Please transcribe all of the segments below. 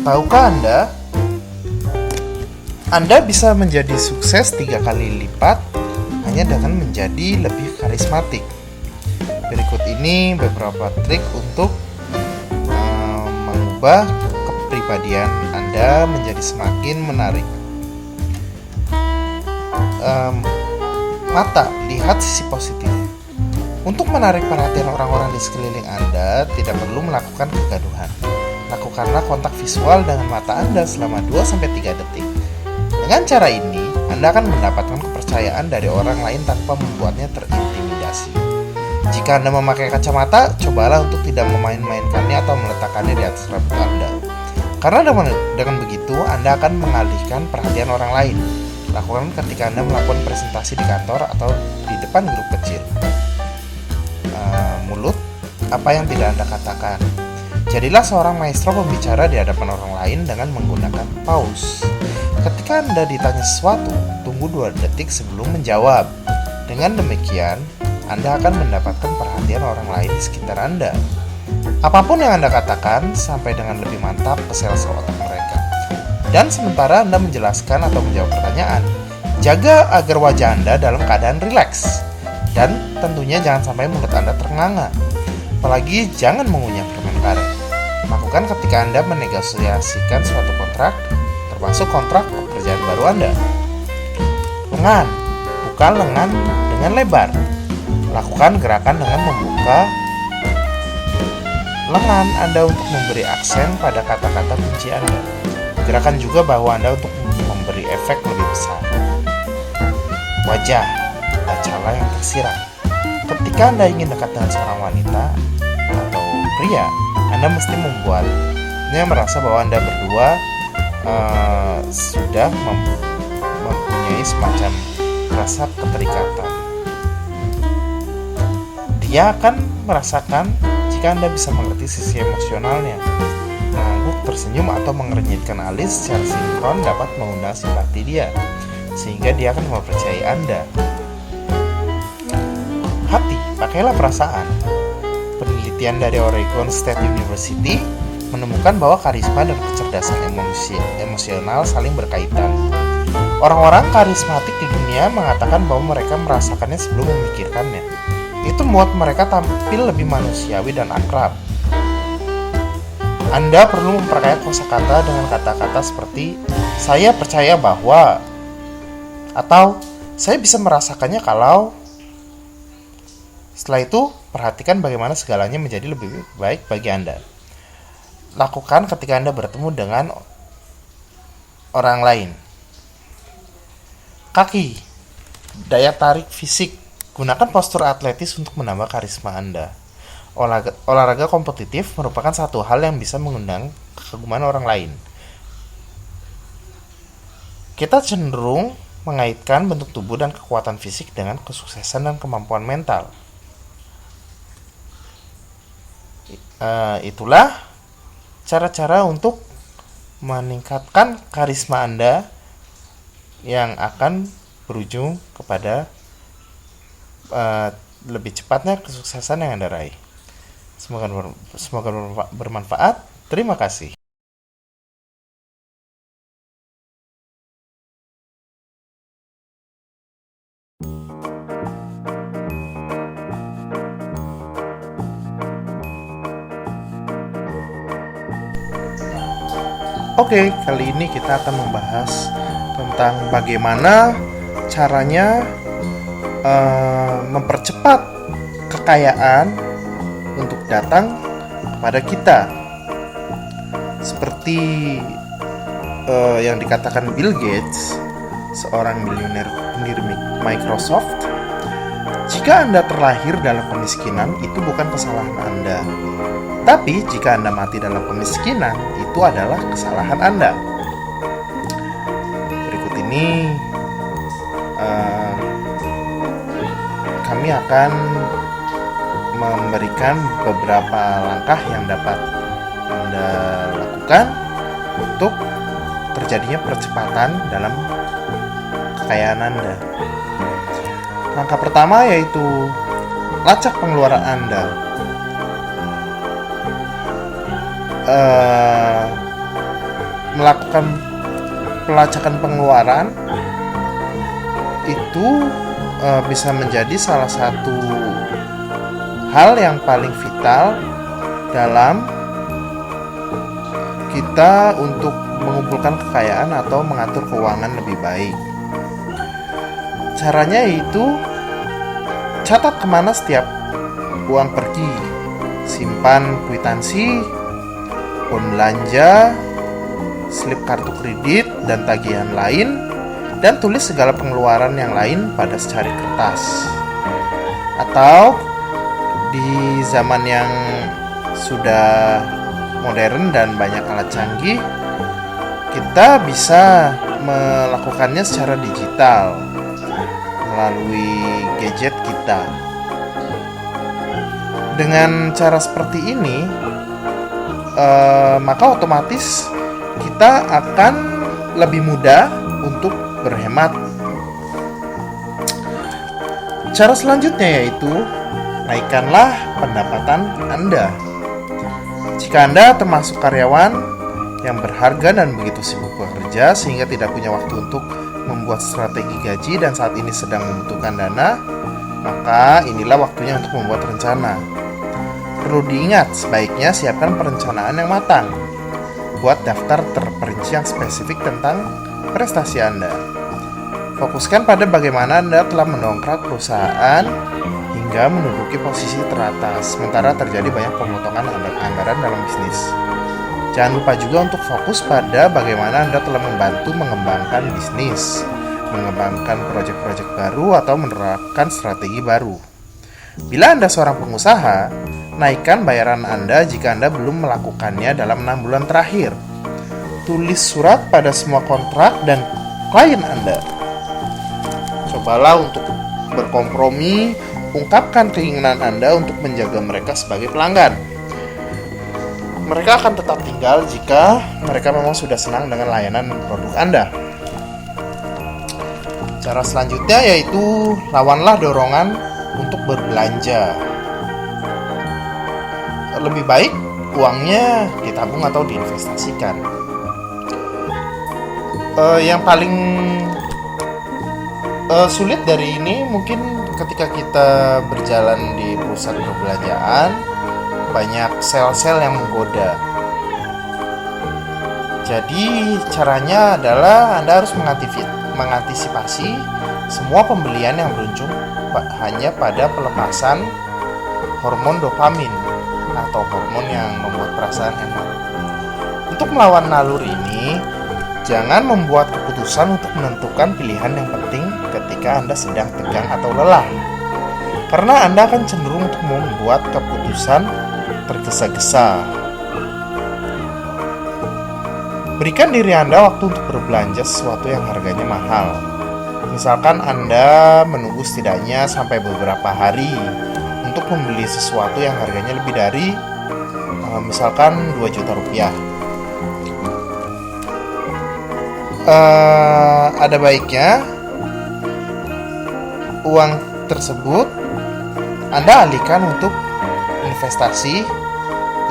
Tahukah Anda bisa menjadi sukses 3 kali lipat hanya dengan menjadi lebih karismatik. Berikut ini beberapa trik untuk mengubah kepribadian Anda menjadi semakin menarik. Mata, lihat sisi positif. Untuk menarik perhatian orang-orang di sekeliling Anda, tidak perlu melakukan kegaduhan. Lakukanlah kontak visual dengan mata Anda selama 2-3 detik. Dengan cara ini, Anda akan mendapatkan kepercayaan dari orang lain tanpa membuatnya terintimidasi. Jika Anda memakai kacamata, cobalah untuk tidak memain-mainkannya atau meletakkannya di atas rambut Anda. Karena dengan begitu, Anda akan mengalihkan perhatian orang lain. Lakukan ketika Anda melakukan presentasi di kantor atau di depan grup kecil. Mulut, apa yang tidak Anda katakan. Jadilah seorang maestro pembicara di hadapan orang lain dengan menggunakan pause. Ketika Anda ditanya sesuatu, tunggu 2 detik sebelum menjawab. Dengan demikian, Anda akan mendapatkan perhatian orang lain di sekitar Anda. Apapun yang Anda katakan, sampai dengan lebih mantap ke sel-sel otak mereka. Dan sementara Anda menjelaskan atau menjawab pertanyaan, jaga agar wajah Anda dalam keadaan rileks. Dan tentunya jangan sampai mulut Anda ternganga. Apalagi jangan mengunyah permen karet. Lakukan ketika Anda menegosiasikan suatu kontrak, termasuk kontrak pekerjaan baru Anda. Lengan, buka lengan dengan lebar. Lakukan gerakan dengan membuka lengan Anda untuk memberi aksen pada kata-kata kunci Anda. Gerakan juga bahu Anda untuk memberi efek lebih besar. Wajah, bacalah yang tersirat. Ketika Anda ingin dekat dengan seorang wanita atau pria, Anda mesti membuatnya merasa bahwa Anda berdua sudah mempunyai semacam rasa keterikatan. Dia akan merasakan jika Anda bisa mengerti sisi emosionalnya. Mengangguk, tersenyum, atau mengernyitkan alis secara sinkron dapat mengundang simpati dia, sehingga dia akan mempercayai Anda. Hati, pakailah perasaan. Penelitian dari Oregon State University menemukan bahwa karisma dan kecerdasan emosional saling berkaitan. Orang-orang karismatik di dunia mengatakan bahwa mereka merasakannya sebelum memikirkannya. Itu membuat mereka tampil lebih manusiawi dan akrab. Anda perlu memperkaya kosakata dengan kata-kata seperti "saya percaya bahwa" atau "saya bisa merasakannya kalau". Setelah itu, perhatikan bagaimana segalanya menjadi lebih baik bagi Anda. Lakukan ketika Anda bertemu dengan orang lain. Kaki, daya tarik fisik. Gunakan postur atletis untuk menambah karisma Anda. Olahraga kompetitif merupakan satu hal yang bisa mengundang kekaguman orang lain. Kita cenderung mengaitkan bentuk tubuh dan kekuatan fisik dengan kesuksesan dan kemampuan mental. Itulah cara-cara untuk meningkatkan karisma Anda yang akan berujung kepada lebih cepatnya kesuksesan yang Anda raih. Semoga bermanfaat. Terima kasih. Oke, kali ini kita akan membahas tentang bagaimana caranya mempercepat kekayaan untuk datang kepada kita. Seperti yang dikatakan Bill Gates, seorang miliuner pendiri Microsoft, jika Anda terlahir dalam kemiskinan, itu bukan kesalahan Anda. Tapi jika Anda mati dalam kemiskinan, itu adalah kesalahan Anda. Berikut ini kami akan memberikan beberapa langkah yang dapat Anda lakukan untuk terjadinya percepatan dalam kekayaan Anda. Langkah pertama yaitu lacak pengeluaran Anda. melakukan pelacakan pengeluaran itu bisa menjadi salah satu hal yang paling vital dalam kita untuk mengumpulkan kekayaan atau mengatur keuangan lebih baik. Caranya yaitu catat kemana setiap uang pergi, simpan kwitansi, pun belanja, slip kartu kredit, dan tagihan lain, dan tulis segala pengeluaran yang lain pada secari kertas. Atau di zaman yang sudah modern dan banyak alat canggih, kita bisa melakukannya secara digital melalui gadget kita. Dengan cara seperti ini, maka otomatis kita akan lebih mudah untuk berhemat. Cara selanjutnya yaitu naikkanlah pendapatan Anda. Jika Anda termasuk karyawan yang berharga dan begitu sibuk bekerja sehingga tidak punya waktu untuk membuat strategi gaji dan saat ini sedang membutuhkan dana, maka inilah waktunya untuk membuat rencana. Perlu diingat, sebaiknya siapkan perencanaan yang matang. Buat daftar terperinci yang spesifik tentang prestasi Anda. Fokuskan pada bagaimana Anda telah mendongkrak perusahaan hingga menduduki posisi teratas, sementara terjadi banyak pemotongan anggaran dalam bisnis. Jangan lupa juga untuk fokus pada bagaimana Anda telah membantu mengembangkan bisnis, mengembangkan proyek-proyek baru, atau menerapkan strategi baru. Bila Anda seorang pengusaha, naikkan bayaran Anda jika Anda belum melakukannya dalam 6 bulan terakhir. Tulis surat pada semua kontrak dan klien Anda. Cobalah untuk berkompromi, ungkapkan keinginan Anda untuk menjaga mereka sebagai pelanggan. Mereka akan tetap tinggal jika mereka memang sudah senang dengan layanan produk Anda. Cara selanjutnya yaitu lawanlah dorongan untuk berbelanja. Lebih baik uangnya ditabung atau diinvestasikan. Yang paling sulit dari ini mungkin ketika kita berjalan di pusat perbelanjaan, banyak sel-sel yang menggoda. Jadi caranya adalah Anda harus mengantisipasi semua pembelian yang berujung hanya pada pelepasan hormon dopamin atau hormon yang membuat perasaan enak. Untuk melawan naluri ini, jangan membuat keputusan untuk menentukan pilihan yang penting ketika Anda sedang tegang atau lelah, karena Anda akan cenderung untuk membuat keputusan tergesa-gesa. Berikan diri Anda waktu untuk berbelanja sesuatu yang harganya mahal. Misalkan Anda menunggu setidaknya sampai beberapa hari untuk membeli sesuatu yang harganya lebih dari misalkan 2 juta rupiah. Ada baiknya uang tersebut Anda alihkan untuk investasi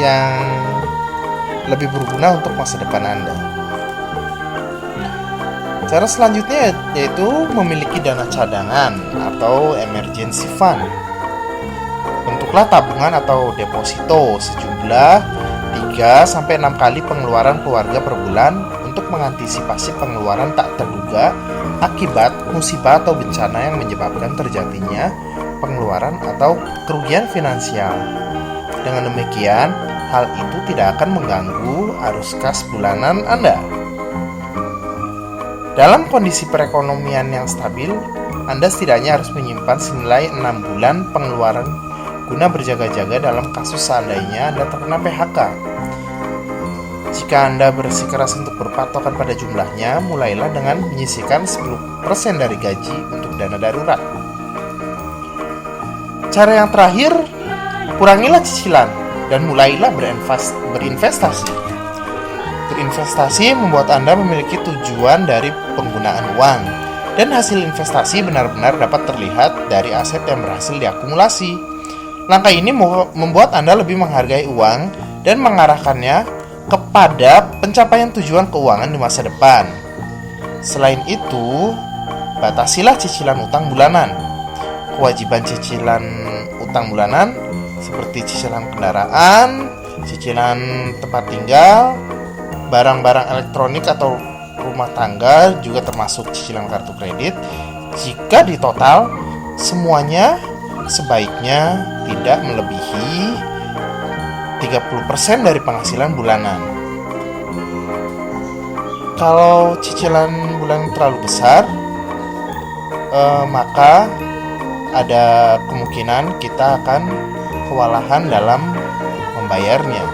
yang lebih berguna untuk masa depan Anda. Cara selanjutnya yaitu memiliki dana cadangan atau emergency fund. Bentuklah tabungan atau deposito sejumlah 3-6 kali pengeluaran keluarga per bulan untuk mengantisipasi pengeluaran tak terduga akibat musibah atau bencana yang menyebabkan terjadinya pengeluaran atau kerugian finansial. Dengan demikian, hal itu tidak akan mengganggu arus kas bulanan Anda. Dalam kondisi perekonomian yang stabil, Anda setidaknya harus menyimpan senilai 6 bulan pengeluaran guna berjaga-jaga dalam kasus seandainya Anda terkena PHK. Jika Anda bersikeras untuk berpatokan pada jumlahnya, mulailah dengan menyisihkan 10% dari gaji untuk dana darurat. Cara yang terakhir, kurangilah cicilan dan mulailah berinvestasi. Berinvestasi membuat Anda memiliki tujuan dari penggunaan uang, dan hasil investasi benar-benar dapat terlihat dari aset yang berhasil diakumulasi. Langkah ini membuat Anda lebih menghargai uang dan mengarahkannya kepada pencapaian tujuan keuangan di masa depan. Selain itu, batasilah cicilan utang bulanan. Kewajiban cicilan utang bulanan seperti cicilan kendaraan, cicilan tempat tinggal, barang-barang elektronik atau rumah tangga juga termasuk cicilan kartu kredit. Jika ditotal, semuanya sebaiknya tidak melebihi 30% dari penghasilan bulanan. Kalau cicilan bulanan terlalu besar, maka ada kemungkinan kita akan kewalahan dalam membayarnya.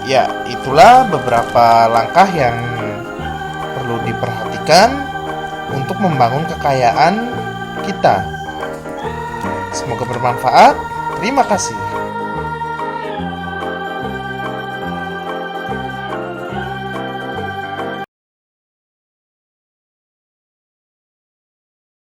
Ya, itulah beberapa langkah yang perlu diperhatikan untuk membangun kekayaan kita. Semoga bermanfaat. Terima kasih.